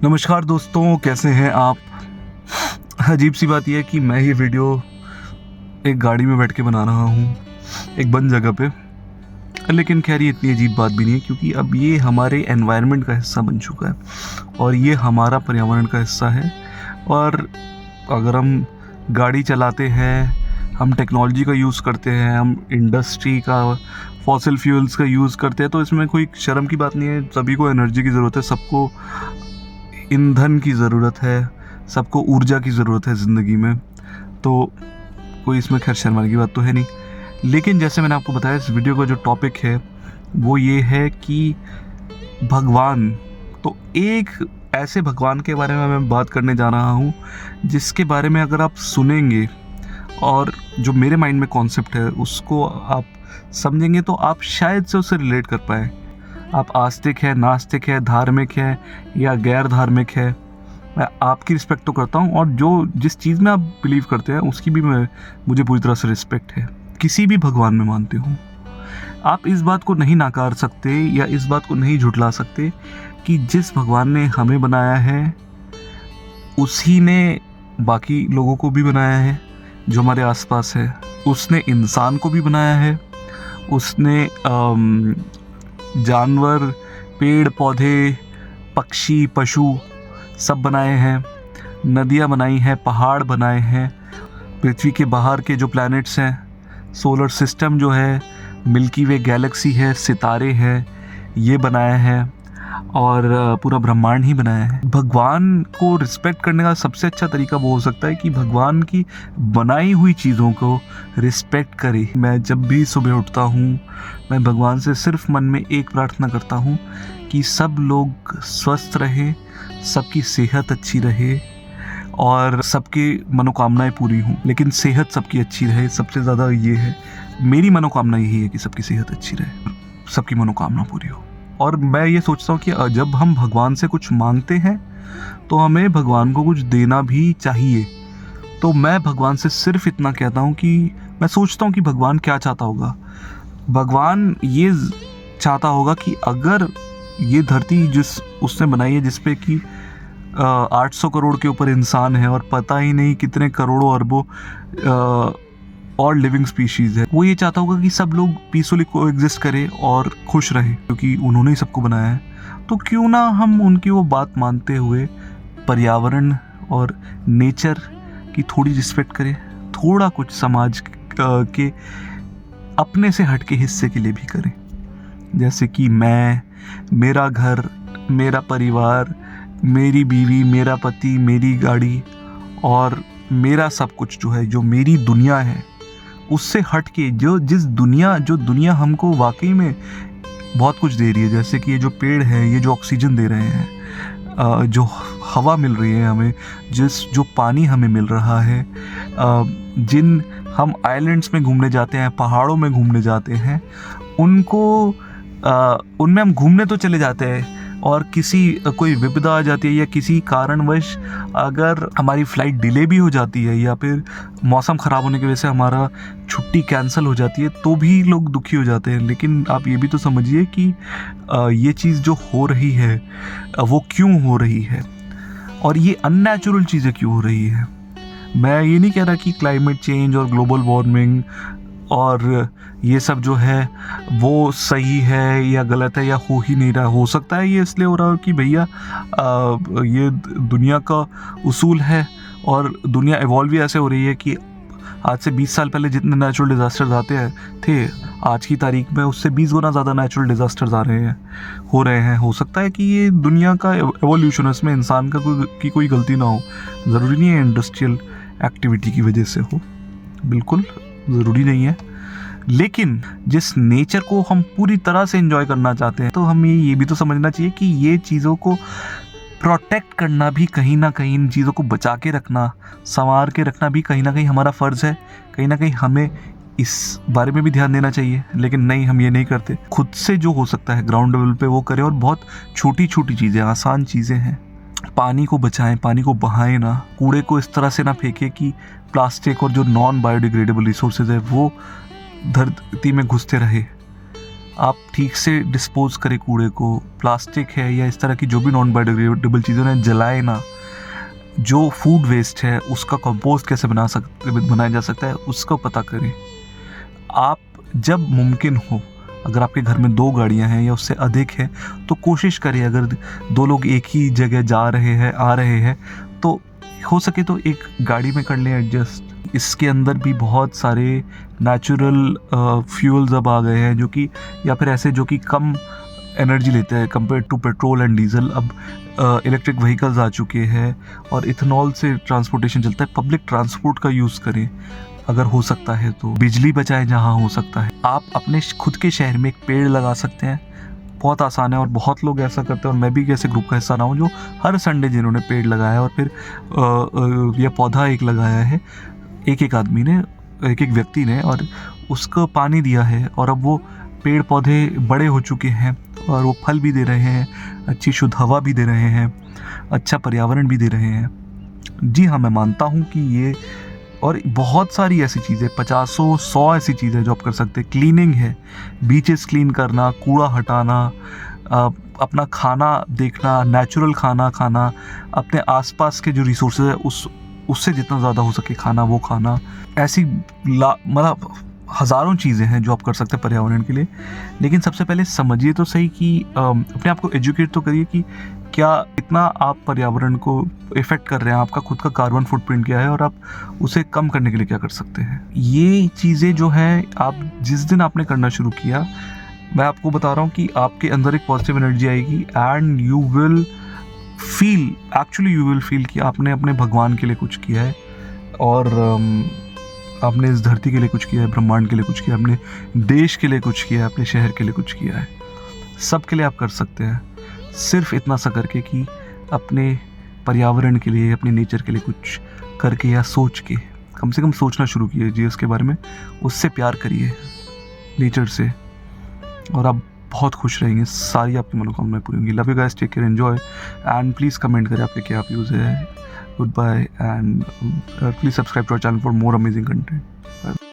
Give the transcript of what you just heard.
नमस्कार दोस्तों, कैसे हैं आप। अजीब सी बात यह है कि मैं ये वीडियो एक गाड़ी में बैठ के बना रहा हूँ, एक बंद जगह पे। लेकिन खैर ये इतनी अजीब बात भी नहीं है, क्योंकि अब ये हमारे एनवायरनमेंट का हिस्सा बन चुका है और ये हमारा पर्यावरण का हिस्सा है। और अगर हम गाड़ी चलाते हैं, हम टेक्नोलॉजी का यूज़ करते हैं, हम इंडस्ट्री का, फॉसिल फ्यूल्स का यूज़ करते हैं, तो इसमें कोई शर्म की बात नहीं है। सभी को एनर्जी की ज़रूरत है, सबको ईंधन की ज़रूरत है, सबको ऊर्जा की ज़रूरत है ज़िंदगी में। तो कोई इसमें खैर शर्माने की बात तो है नहीं। लेकिन जैसे मैंने आपको बताया, इस वीडियो का जो टॉपिक है वो ये है कि भगवान। तो एक ऐसे भगवान के बारे में मैं बात करने जा रहा हूँ जिसके बारे में अगर आप सुनेंगे और जो मेरे माइंड में कॉन्सेप्ट है उसको आप समझेंगे तो आप शायद से उससे रिलेट कर पाए। आप आस्तिक है, नास्तिक है, धार्मिक है या गैर धार्मिक है, मैं आपकी रिस्पेक्ट तो करता हूँ, और जो जिस चीज़ में आप बिलीव करते हैं उसकी भी मुझे पूरी तरह से रिस्पेक्ट है। किसी भी भगवान में मानते हो, आप इस बात को नहीं नकार सकते या इस बात को नहीं झुठला सकते कि जिस भगवान ने हमें बनाया है उसी ने बाकी लोगों को भी बनाया है जो हमारे आसपास है। उसने इंसान को भी बनाया है, उसने जानवर, पेड़ पौधे, पक्षी, पशु सब बनाए हैं, नदियाँ बनाई हैं, पहाड़ बनाए हैं, पृथ्वी के बाहर के जो प्लैनेट्स हैं, सोलर सिस्टम जो है, मिल्की वे गैलेक्सी है, सितारे हैं, ये बनाया है और पूरा ब्रह्मांड ही बनाया है। भगवान को रिस्पेक्ट करने का सबसे अच्छा तरीका वो हो सकता है कि भगवान की बनाई हुई चीज़ों को रिस्पेक्ट करे। मैं जब भी सुबह उठता हूँ, मैं भगवान से सिर्फ मन में एक प्रार्थना करता हूँ कि सब लोग स्वस्थ रहें, सबकी सेहत अच्छी रहे और सबकी मनोकामनाएं पूरी हों। लेकिन सेहत सबकी अच्छी रहे, सबसे ज़्यादा ये है, मेरी मनोकामना यही है कि सबकी सेहत अच्छी रहे, सबकी मनोकामना पूरी हो। और मैं ये सोचता हूँ कि जब हम भगवान से कुछ मांगते हैं तो हमें भगवान को कुछ देना भी चाहिए। तो मैं भगवान से सिर्फ इतना कहता हूँ कि मैं सोचता हूँ कि भगवान क्या चाहता होगा। भगवान ये चाहता होगा कि अगर ये धरती जिस उसने बनाई है, जिस पे कि 800 करोड़ के ऊपर इंसान है और पता ही नहीं कितने करोड़ों अरबों और लिविंग स्पीशीज़ है, वो ये चाहता होगा कि सब लोग पीसफुली कोएग्जिस्ट करें और खुश रहें, क्योंकि उन्होंने ही सबको बनाया है। तो क्यों ना हम उनकी वो बात मानते हुए पर्यावरण और नेचर की थोड़ी रिस्पेक्ट करें, थोड़ा कुछ समाज के अपने से हट के हिस्से के लिए भी करें। जैसे कि मैं, मेरा घर, मेरा परिवार, मेरी बीवी, मेरा पति, मेरी गाड़ी और मेरा सब कुछ जो है, जो मेरी दुनिया है, उससे हट के जो दुनिया हमको वाकई में बहुत कुछ दे रही है। जैसे कि ये जो पेड़ है, ये जो ऑक्सीजन दे रहे हैं, जो हवा मिल रही है हमें, जो पानी हमें मिल रहा है, जिन हम आइलैंड्स में घूमने जाते हैं, पहाड़ों में घूमने जाते हैं, उनमें हम घूमने तो चले जाते हैं और कोई विपदा आ जाती है या किसी कारणवश अगर हमारी फ़्लाइट डिले भी हो जाती है या फिर मौसम ख़राब होने की वजह से हमारा छुट्टी कैंसिल हो जाती है, तो भी लोग दुखी हो जाते हैं। लेकिन आप ये भी तो समझिए कि ये चीज़ जो हो रही है वो क्यों हो रही है और ये अननेचुरल चीज़ें क्यों हो रही है। मैं ये नहीं कह रहा कि क्लाइमेट चेंज और ग्लोबल वार्मिंग और ये सब जो है वो सही है या गलत है या हो ही नहीं रहा। हो सकता है ये इसलिए हो रहा हो कि भैया ये दुनिया का उसूल है और दुनिया इवॉल्व भी ऐसे हो रही है कि आज से 20 साल पहले जितने नेचुरल डिज़ास्टर्स आते थे, आज की तारीख में उससे 20 गुना ज़्यादा नेचुरल डिज़ास्टर्स हो रहे हैं। हो सकता है कि ये दुनिया का एवोल्यूशन है, इसमें इंसान का कोई गलती ना हो। ज़रूरी नहीं है इंडस्ट्रियल एक्टिविटी की वजह से हो, बिल्कुल ज़रूरी नहीं है। लेकिन जिस नेचर को हम पूरी तरह से एंजॉय करना चाहते हैं, तो हमें ये भी तो समझना चाहिए कि ये चीज़ों को प्रोटेक्ट करना भी कहीं ना कहीं, इन चीज़ों को बचा के रखना, संवार के रखना भी कहीं ना कहीं हमारा फ़र्ज़ है। कहीं ना कहीं हमें इस बारे में भी ध्यान देना चाहिए। लेकिन नहीं, हम ये नहीं करते। खुद से जो हो सकता है ग्राउंड लेवल पे वो करें, और बहुत छोटी छोटी चीज़ें, आसान चीज़ें हैं। पानी को बचाएं, पानी को बहाएं ना, कूड़े को इस तरह से ना फेंकें कि प्लास्टिक और जो नॉन बायोडिग्रेडेबल रिसोर्सेज है वो धरती में घुसते रहे। आप ठीक से डिस्पोज करें कूड़े को, प्लास्टिक है या इस तरह की जो भी नॉन बायोडिग्रेडेबल चीज़ें उन्हें जलाए ना। जो फूड वेस्ट है उसका कंपोस्ट कैसे बनाया जा सकता है उसको पता करें। आप जब मुमकिन हो, अगर आपके घर में 2 गाड़ियां हैं या उससे अधिक है तो कोशिश करें, अगर 2 लोग एक ही जगह जा रहे हैं आ रहे हैं तो हो सके तो एक गाड़ी में कर लें एडजस्ट। इसके अंदर भी बहुत सारे नेचुरल फ्यूल्स अब आ गए हैं जो कि, या फिर ऐसे जो कि कम एनर्जी लेते हैं compare to petrol and diesel. अब इलेक्ट्रिक व्हीकल्स आ चुके हैं और इथेनॉल से ट्रांसपोर्टेशन चलता है। पब्लिक ट्रांसपोर्ट का यूज़ करें, अगर हो सकता है तो बिजली बचाएं जहाँ हो सकता है। आप अपने खुद के शहर में एक पेड़ लगा सकते हैं, बहुत आसान है और बहुत लोग ऐसा करते हैं। और मैं भी ऐसे ग्रुप का हिस्सा रहा हूँ जो हर संडे जिन्होंने पेड़ लगाया और फिर यह पौधा एक लगाया है, एक आदमी ने, एक व्यक्ति ने, और उसको पानी दिया है और अब वो पेड़ पौधे बड़े हो चुके हैं और वो फल भी दे रहे हैं, अच्छी शुद्ध हवा भी दे रहे हैं, अच्छा पर्यावरण भी दे रहे हैं। जी हाँ, मैं मानता हूँ कि ये और बहुत सारी ऐसी चीज़ें, 50-100 ऐसी चीज़ें जो आप कर सकते हैं। क्लीनिंग है, बीचेस क्लीन करना, कूड़ा हटाना, अपना खाना देखना, नेचुरल खाना खाना, अपने आसपास के जो रिसोर्सेज है उससे जितना ज़्यादा हो सके खाना वो खाना। ऐसी मतलब हज़ारों चीज़ें हैं जो आप कर सकते हैं पर्यावरण के लिए। लेकिन सबसे पहले समझिए तो सही कि अपने आप को एजुकेट तो करिए कि क्या इतना आप पर्यावरण को इफ़ेक्ट कर रहे हैं, आपका खुद का कार्बन फुटप्रिंट क्या है और आप उसे कम करने के लिए क्या कर सकते हैं। ये चीज़ें जो हैं, आप जिस दिन आपने करना शुरू किया, मैं आपको बता रहा हूँ कि आपके अंदर एक पॉजिटिव एनर्जी आएगी एंड यू विल फील कि आपने अपने भगवान के लिए कुछ किया है और आपने इस धरती के लिए कुछ किया है, ब्रह्मांड के लिए कुछ किया है, अपने देश के लिए कुछ किया है, अपने शहर के लिए कुछ किया है। सब के लिए आप कर सकते हैं, सिर्फ इतना सा करके कि अपने पर्यावरण के लिए, अपने नेचर के लिए कुछ करके या सोच के, कम से कम सोचना शुरू कीजिए उसके बारे में, उससे प्यार करिए नेचर से और आप बहुत खुश रहेंगे। सारी आपकी मनोकामनाएं पूरी होंगी। Love you guys, take care, enjoy and please comment करें आपके क्या व्यूज़ है। Goodbye and please subscribe to our channel for more amazing content. Bye.